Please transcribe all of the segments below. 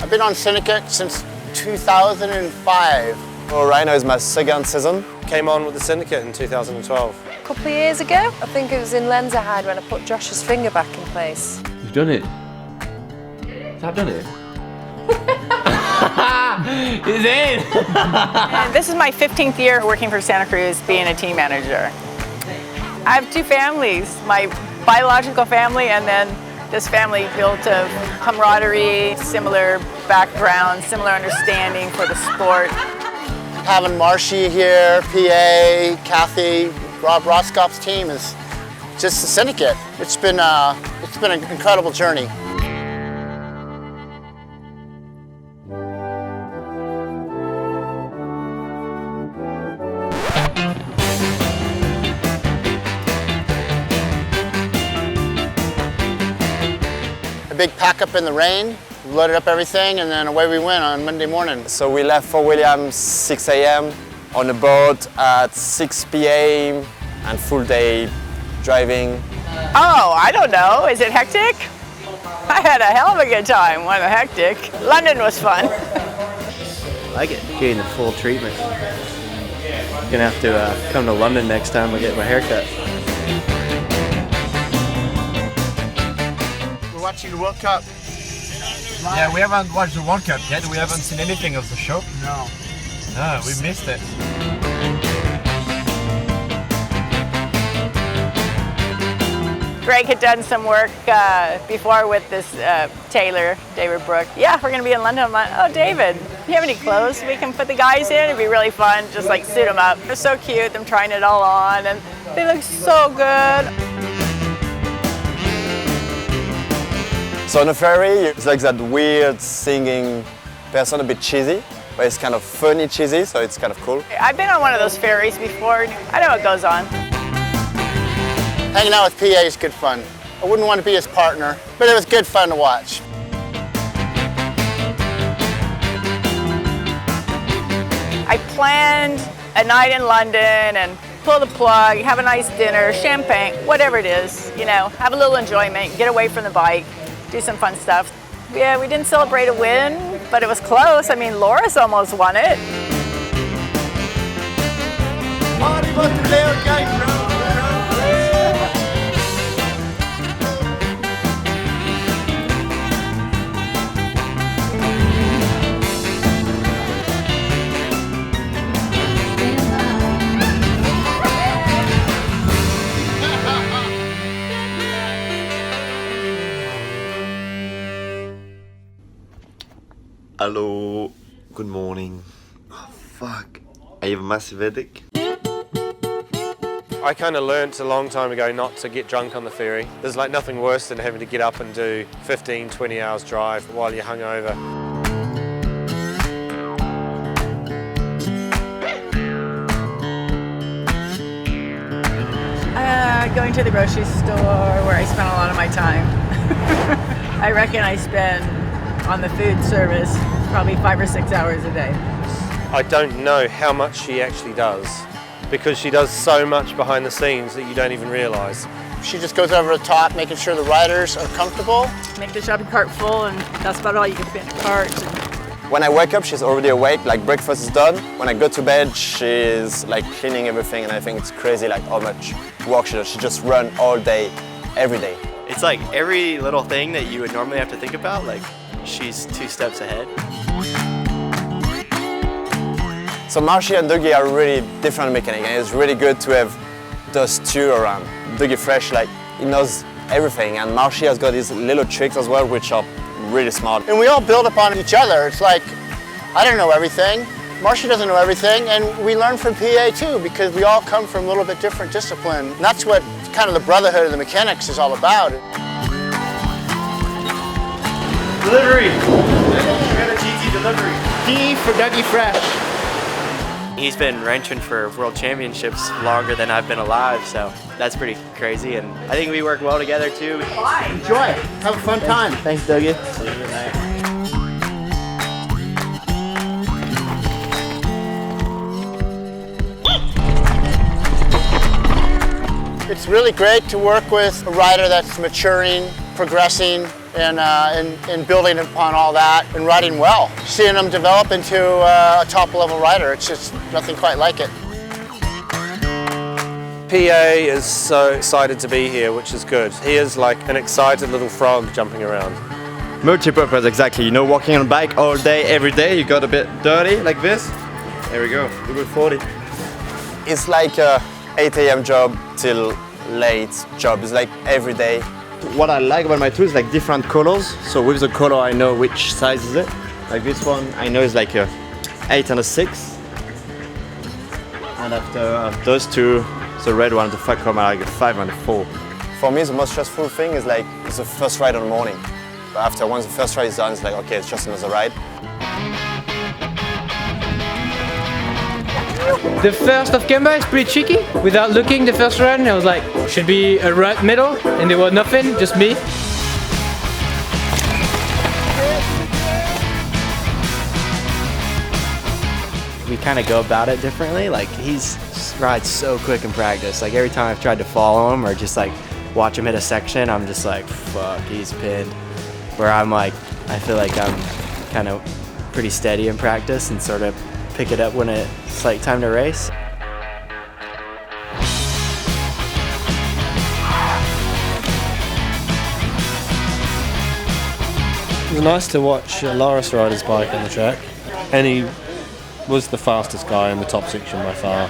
I've been on Syndicate since 2005. Well, right now is my second season. Came on with the Syndicate in 2012. A couple of years ago, I think it was in Lenzerheide when I put Josh's finger back in place. You've done it. I've done it. It's in. And this is my 15th year working for Santa Cruz, being a team manager. I have two families, my biological family and then this family built of camaraderie, similar background, similar understanding for the sport. Having Marshy here, PA, Kathy, Rob Roskop's team is just the Syndicate. It's been an incredible journey. A big pack up in the rain, loaded up everything, and then away we went on Monday morning. So we left Fort William 6 a.m. on a boat at 6 p.m. and full day driving. Oh, I don't know. Is it hectic? I had a hell of a good time. Wasn't hectic. London was fun. I like it, getting the full treatment. Gonna have to come to London next time I get my hair cut. We're watching the World Cup. Yeah, we haven't watched the World Cup yet. We haven't seen anything of the show. No. No, we missed it. Greg had done some work before with this tailor, David Brooke. Yeah, we're going to be in London. I'm like, oh, David, you have any clothes we can put the guys in? It'd be really fun, just like suit them up. They're so cute, them trying it all on, and they look so good. So on a ferry, it's like that weird singing person, a bit cheesy, but it's kind of funny cheesy, so it's kind of cool. I've been on one of those ferries before. I know what goes on. Hanging out with PA is good fun. I wouldn't want to be his partner, but it was good fun to watch. I planned a night in London and pull the plug, have a nice dinner, champagne, whatever it is, you know, have a little enjoyment, get away from the bike, do some fun stuff. Yeah, we didn't celebrate a win, but it was close. I mean, Loris almost won it. Hello, good morning. Oh, fuck. I have a massive headache. I kind of learnt a long time ago not to get drunk on the ferry. There's like nothing worse than having to get up and do 15, 20 hours drive while you're hungover. Going to the grocery store where I spend a lot of my time. I reckon I spend on the food service probably 5 or 6 hours a day. I don't know how much she actually does because she does so much behind the scenes that you don't even realise. She just goes over the top, making sure the riders are comfortable. Make the shopping cart full, and that's about all you can fit in the cart. When I wake up, she's already awake, like breakfast is done. When I go to bed, she's like cleaning everything, and I think it's crazy like how much work she does. She just runs all day, every day. It's like every little thing that you would normally have to think about, like she's 2 steps ahead. So Marshy and Dougie are really different mechanics, and it's really good to have those two around. Dougie Fresh, like, he knows everything, and Marshy has got these little tricks as well, which are really smart. And we all build upon each other. It's like, I don't know everything, Marshy doesn't know everything, and we learn from PA too, because we all come from a little bit different discipline. And that's what kind of the brotherhood of the mechanics is all about. Delivery! We got a GT delivery. P for Dougie Fresh. He's been wrenching for world championships longer than I've been alive, so that's pretty crazy. And I think we work well together too. Enjoy. Have a fun time. Thanks, Dougie. See you tonight. It's really great to work with a rider that's maturing, progressing, and building upon all that and riding well. Seeing him develop into a top level rider, it's just nothing quite like it. PA is so excited to be here, which is good. He is like an excited little frog jumping around. Multi-purpose, exactly. You know, walking on a bike all day, every day, you got a bit dirty like this. There we go, we got 40. It's like a 8 a.m. job till late job. It's like every day. What I like about my tools is like different colors. So with the color, I know which size is it. Like this one, I know it's like a 8 and a 6. And after those two, the red one, the Fulcrum, are like a 5 and a 4. For me, the most stressful thing is like the first ride in the morning. But after once the first ride is done, it's like, okay, it's just another ride. The first of Kemba is pretty tricky. Without looking the first run, I was like, should be a right middle, and there was nothing, just me. We kind of go about it differently. Like he's rides so quick in practice. Like every time I've tried to follow him or just like watch him hit a section, I'm just like, fuck, he's pinned. Where I'm like, I feel like I'm kind of pretty steady in practice and sort of pick it up when it's like time to race. It was nice to watch Loris ride his bike on the track, and he was the fastest guy in the top section by far.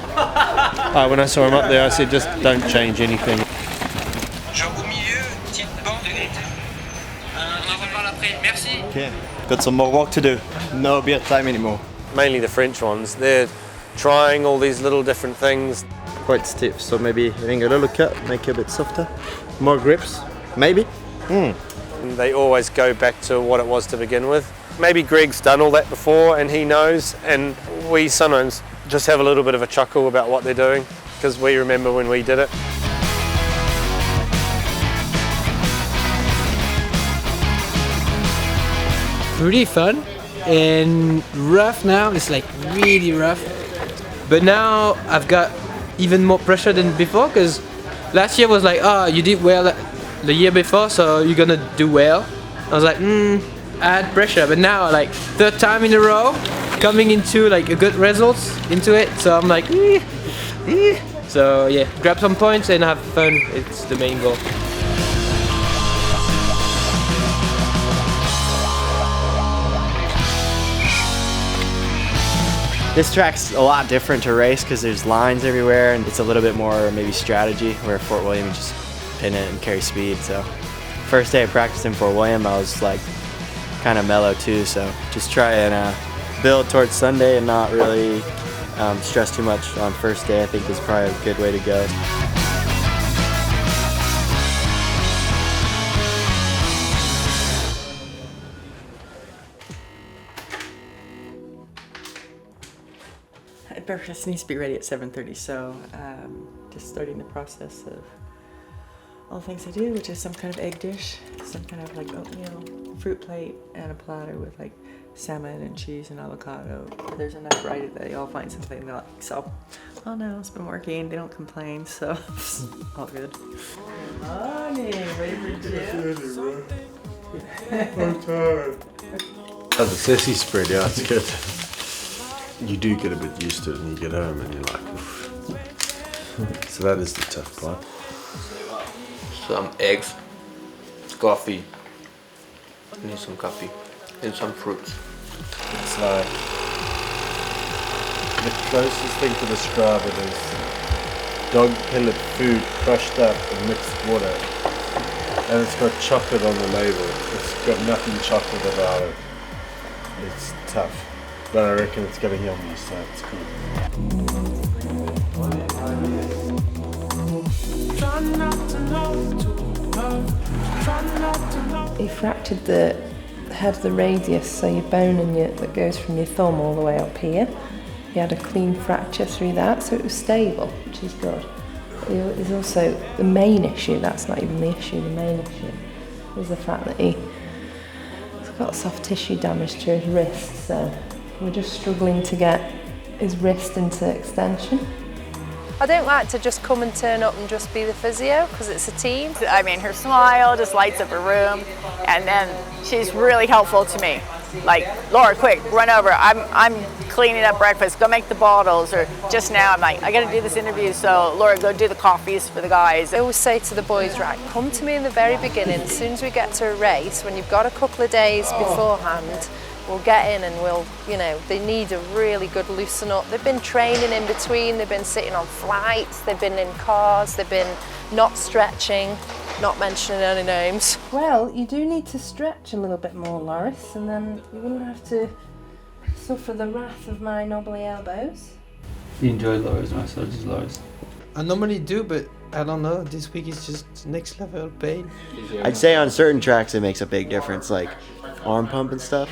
When I saw him up there, I said, just don't change anything. Okay, got some more work to do. No beer time anymore. Mainly the French ones, they're trying all these little different things. Quite stiff, so maybe having a little cut, make it a bit softer. More grips, maybe? And they always go back to what it was to begin with. Maybe Greg's done all that before and he knows, and we sometimes just have a little bit of a chuckle about what they're doing because we remember when we did it. Pretty fun and rough now. It's like really rough. But now I've got even more pressure than before because last year was like, oh, you did well the year before, so you're gonna do well. I was like, I had pressure, but now like third time in a row, coming into like a good results into it. So I'm like, so yeah, grab some points and have fun. It's the main goal. This track's a lot different to race because there's lines everywhere and it's a little bit more maybe strategy, where Fort William you just pin it and carry speed. So first day of practice in Fort William, I was like kind of mellow too, so just try and build towards Sunday and not really stress too much on first day. I think is probably a good way to go. Breakfast needs to be ready at 7:30, so just starting the process of all the things I do, which is some kind of egg dish, some kind of like oatmeal, fruit plate, and a platter with like salmon and cheese and avocado. There's enough variety that they all find something they like. So, oh no, it's been working. They don't complain, so all good. Morning, ready for dinner? I'm tired. Oh, the sissy spread, yeah, it's good. You do get a bit used to it and you get home and you're like, oof. So that is the tough part. Some eggs, coffee, I need some coffee, and some fruits. It's like, the closest thing to describe it is dog pellet food crushed up in mixed water. And it's got chocolate on the label. It's got nothing chocolate about it. It's tough. But I reckon it's going to heal me, so it's cool. He fractured the head of the radius, so your bone that goes from your thumb all the way up here. He had a clean fracture through that, so it was stable, which is good. Is also the main issue. That's not even the issue. The main issue is the fact that he's got soft tissue damage to his wrist, so we're just struggling to get his wrist into extension. I don't like to just come and turn up and just be the physio because it's a team. I mean, her smile just lights up a room, and then she's really helpful to me. Like, Laura, quick, run over. I'm cleaning up breakfast. Go make the bottles. Or just now, I'm like, I got to do this interview, so Laura, go do the coffees for the guys. I always say to the boys, right, come to me in the very beginning. As soon as we get to a race, when you've got a couple of days beforehand, we'll get in and we'll, you know, they need a really good loosen up. They've been training in between, they've been sitting on flights, they've been in cars, they've been not stretching, not mentioning any names. Well, you do need to stretch a little bit more, Loris, and then you wouldn't have to suffer the wrath of my knobbly elbows. You enjoy Laura's massages, Loris? I normally do, but I don't know, this week is just next level pain. I'd say on certain tracks it makes a big difference, like arm pump and stuff.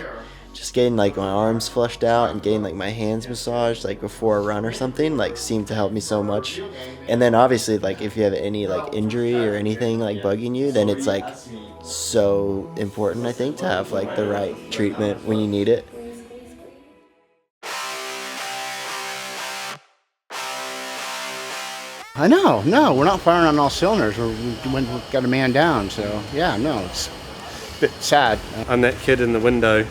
Just getting like my arms flushed out and getting like my hands massaged like before a run or something like seemed to help me so much. And then obviously like if you have any like injury or anything like bugging you, then it's like so important I think to have like the right treatment when you need it. I know, no, we're not firing on all cylinders. We've got a man down, so yeah, no, it's a bit sad. I'm that kid in the window.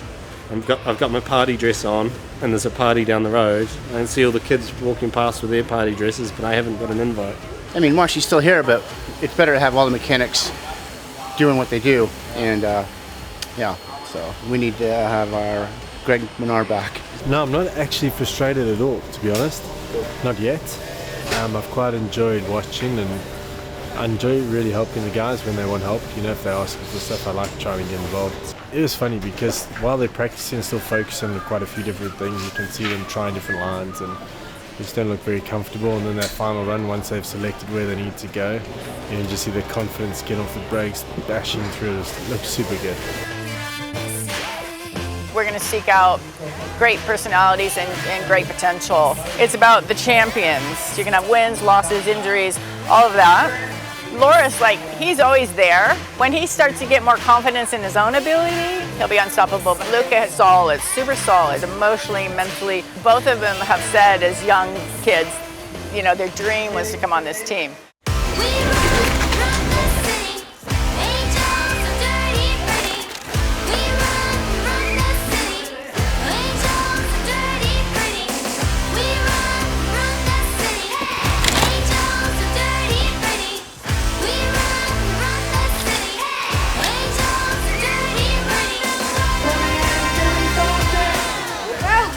I've got my party dress on, and there's a party down the road. I can see all the kids walking past with their party dresses, but I haven't got an invite. I mean, Marshy's still here, but it's better to have all the mechanics doing what they do, and yeah, so we need to have our Greg Menard back. No, I'm not actually frustrated at all, to be honest. Not yet. I've quite enjoyed watching, and I enjoy really helping the guys when they want help. You know, if they ask us for stuff, I like trying to get involved. It was funny because while they're practicing, still focusing on quite a few different things. You can see them trying different lines, and they just don't look very comfortable. And then that final run, once they've selected where they need to go, you can just see their confidence get off the brakes, bashing through. It looks super good. We're going to seek out great personalities and great potential. It's about the champions. You can have wins, losses, injuries, all of that. Loris, like, he's always there. When he starts to get more confidence in his own ability, he'll be unstoppable. But Luca is solid, super solid, emotionally, mentally. Both of them have said as young kids, you know, their dream was to come on this team.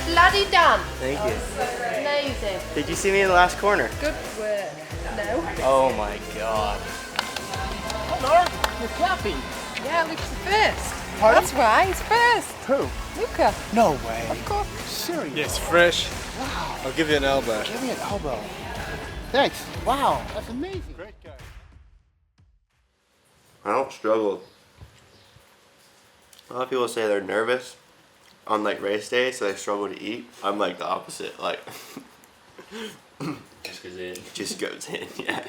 Bloody done. Thank you. Amazing. Did you see me in the last corner? Good work. No. Oh my god. Oh, Laura, you're clapping. Yeah, Luke's first. Pardon? That's right, he's first. Who? Luca. No way. Of course. Serious? Yes, fresh. Wow. I'll give you an elbow. Give me an elbow. Thanks. Wow, that's amazing. Great guy. I don't struggle. A lot of people say they're nervous on like race day, so they struggle to eat. I'm like the opposite. Like Just goes in. just goes in. Yeah.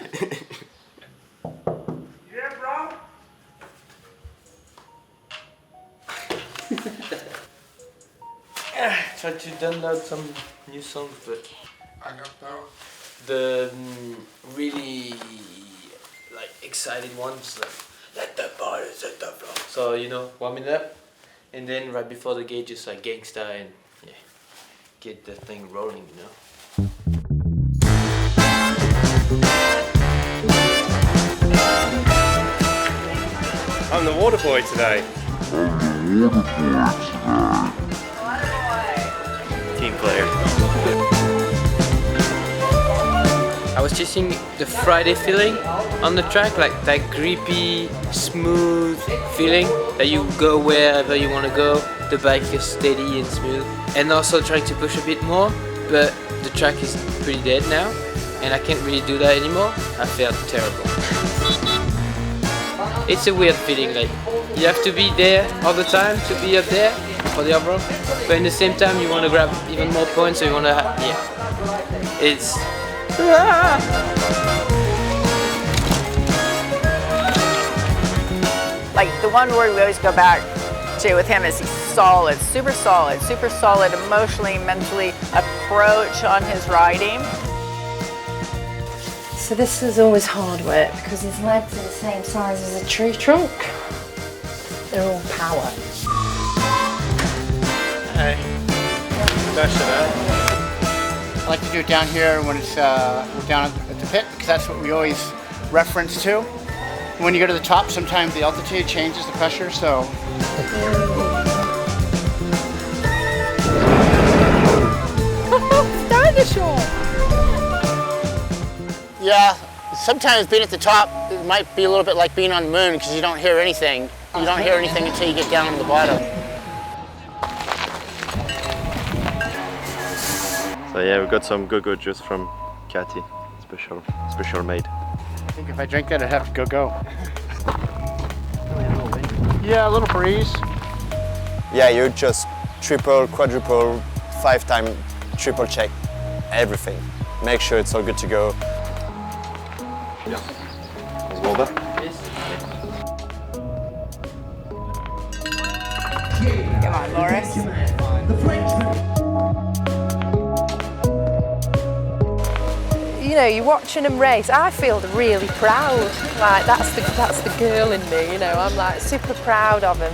Yeah, bro. Try to download some new songs, but the really like excited ones, like let the body set the floor. So you know, warm it up, and then right before the gate, just like gangsta and yeah, get the thing rolling, you know. I'm the water boy today. Team player. I was chasing the Friday feeling on the track, like that grippy, smooth feeling that you go wherever you want to go. The bike is steady and smooth, and also trying to push a bit more, but the track is pretty dead now, and I can't really do that anymore. I felt terrible. It's a weird feeling, like you have to be there all the time to be up there for the overall, but in the same time you want to grab even more points, so you want to yeah. It's Like, the one word we always go back to with him is he's solid, super solid emotionally, mentally, approach on his riding. So this is always hard work because his legs are the same size as a tree trunk. They're all power. Hey. Dash it out. I like to do it down here when it's we're down at the pit because that's what we always reference to. When you go to the top, sometimes the altitude changes the pressure, so. Dinosaur! Yeah, sometimes being at the top, it might be a little bit like being on the moon because you don't hear anything. You don't hear anything until you get down to the bottom. So yeah, we got some go-go juice from Cathy, special made. I think if I drink that, I'd have to go. Yeah, a little breeze. Yeah, you just triple, quadruple, 5-time triple check everything. Make sure it's all good to go. Yeah. Let's go there. Come on, Loris. You know, you're watching them race. I feel really proud. Like that's the girl in me. You know, I'm like super proud of him,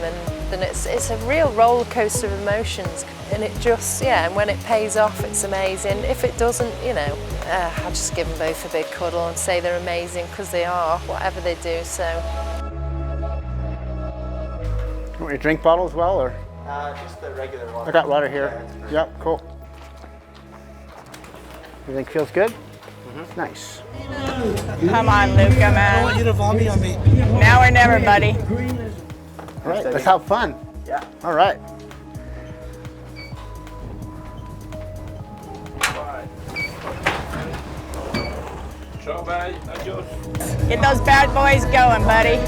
and it's a real roller coaster of emotions. And it just, yeah, and when it pays off, it's amazing. If it doesn't, you know, I'll just give them both a big cuddle and say they're amazing because they are, whatever they do. So. You want your drink bottle as well, or? Just the regular water. I got water here. Yep, cool. Everything feels good? Mm-hmm. Nice. Come on, Luca, man. I don't want you to vomit on me. Now or never, buddy. All right, let's have fun. Yeah. All right. Get those bad boys going, buddy.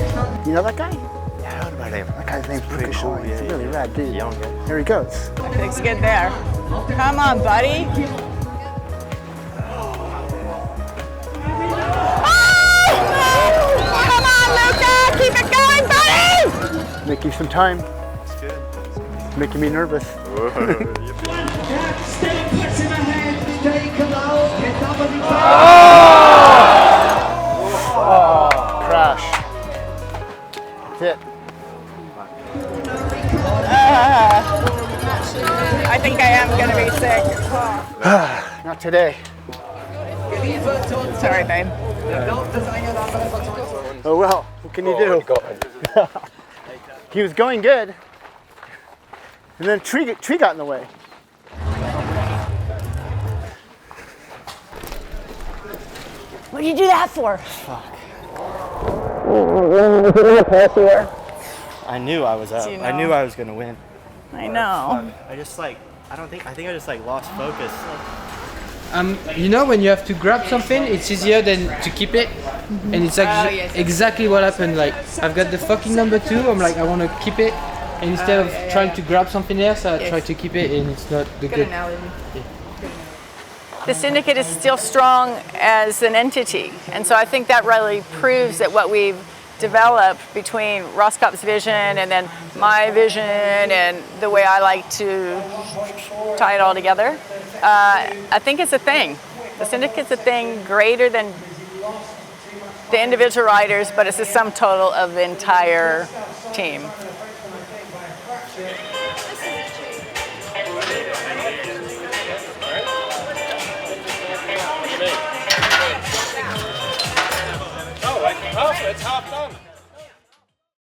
You know that guy? Yeah, I heard about him. That guy's name's pretty cool. He's a really rad dude. There he goes. Looks good there. Come on, buddy. Come on, Luca! Keep it going, buddy! Make you some time. It's good. It's making me nervous. Oh, crash. That's it. I think I am going to be sick. Not today. Sorry, babe. Oh well, what can you do? He was going good, and then tree got in the way. What did you do that for? Fuck. I knew I was up. You know? I knew I was gonna win. I know. I just like, I think I just like lost focus. You know, when you have to grab something, it's easier than to keep it, and it's exactly what happened. Like, I've got the fucking number 2. I'm like, I want to keep it, and instead of trying to grab something else, I try to keep it, and it's not the good. The Syndicate is still strong as an entity, and so I think that really proves that what we've developed between Roscop's vision and then my vision and the way I like to tie it all together, I think it's a thing. The Syndicate's a thing greater than the individual riders, but it's the sum total of the entire team. It's half done.